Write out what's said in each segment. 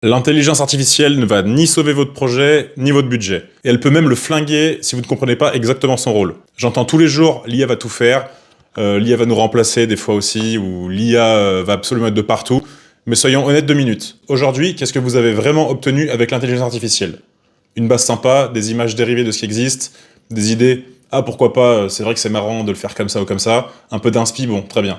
L'intelligence artificielle ne va ni sauver votre projet, ni votre budget. Et elle peut même le flinguer si vous ne comprenez pas exactement son rôle. J'entends tous les jours, l'IA va tout faire, l'IA va nous remplacer des fois aussi, ou l'IA va absolument être de partout. Mais soyons honnêtes 2 minutes. Aujourd'hui, qu'est-ce que vous avez vraiment obtenu avec l'intelligence artificielle? Une base sympa, des images dérivées de ce qui existe, des idées, ah pourquoi pas, c'est vrai que c'est marrant de le faire comme ça ou comme ça, un peu d'inspi, bon, très bien.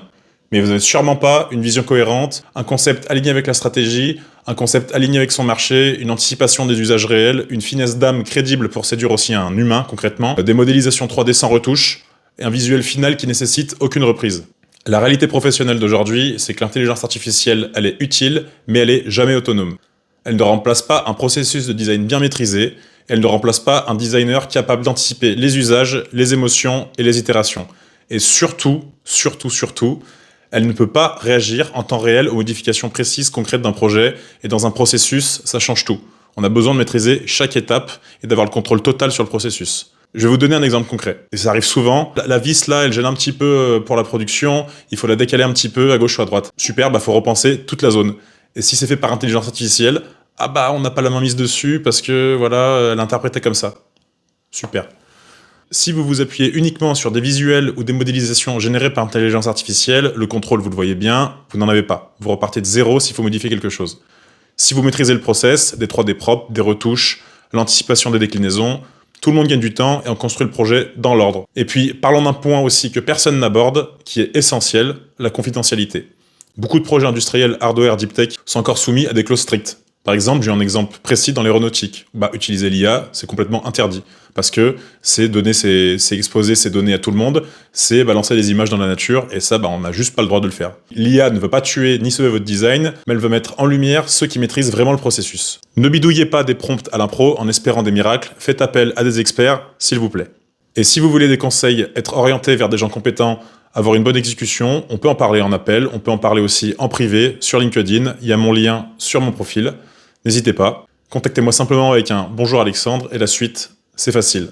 Mais vous n'avez sûrement pas une vision cohérente, un concept aligné avec la stratégie, un concept aligné avec son marché, une anticipation des usages réels, une finesse d'âme crédible pour séduire aussi un humain concrètement, des modélisations 3D sans retouche, et un visuel final qui nécessite aucune reprise. La réalité professionnelle d'aujourd'hui, c'est que l'intelligence artificielle, elle est utile, mais elle est jamais autonome. Elle ne remplace pas un processus de design bien maîtrisé, elle ne remplace pas un designer capable d'anticiper les usages, les émotions et les itérations. Et surtout, elle ne peut pas réagir en temps réel aux modifications précises, concrètes d'un projet, et dans un processus, ça change tout. On a besoin de maîtriser chaque étape et d'avoir le contrôle total sur le processus. Je vais vous donner un exemple concret. Et ça arrive souvent. La vis là, elle gêne un petit peu pour la production, il faut la décaler un petit peu à gauche ou à droite. Super, faut repenser toute la zone. Et si c'est fait par intelligence artificielle, on n'a pas la main mise dessus parce que voilà, elle interprétait comme ça. Super. Si vous vous appuyez uniquement sur des visuels ou des modélisations générées par intelligence artificielle, le contrôle, vous le voyez bien, vous n'en avez pas. Vous repartez de zéro s'il faut modifier quelque chose. Si vous maîtrisez le process, des 3D propres, des retouches, l'anticipation des déclinaisons, tout le monde gagne du temps et on construit le projet dans l'ordre. Et puis, parlons d'un point aussi que personne n'aborde, qui est essentiel, la confidentialité. Beaucoup de projets industriels hardware deep tech sont encore soumis à des clauses strictes. Par exemple, j'ai un exemple précis dans l'aéronautique. Utiliser l'IA, c'est complètement interdit. Parce que c'est exposer ces données à tout le monde, c'est balancer des images dans la nature, et ça, on n'a juste pas le droit de le faire. L'IA ne veut pas tuer ni sauver votre design, mais elle veut mettre en lumière ceux qui maîtrisent vraiment le processus. Ne bidouillez pas des prompts à l'impro en espérant des miracles, faites appel à des experts, s'il vous plaît. Et si vous voulez des conseils, être orienté vers des gens compétents, avoir une bonne exécution, on peut en parler en appel, on peut en parler aussi en privé, sur LinkedIn, il y a mon lien sur mon profil. N'hésitez pas, contactez-moi simplement avec un « Bonjour Alexandre » et la suite, c'est facile.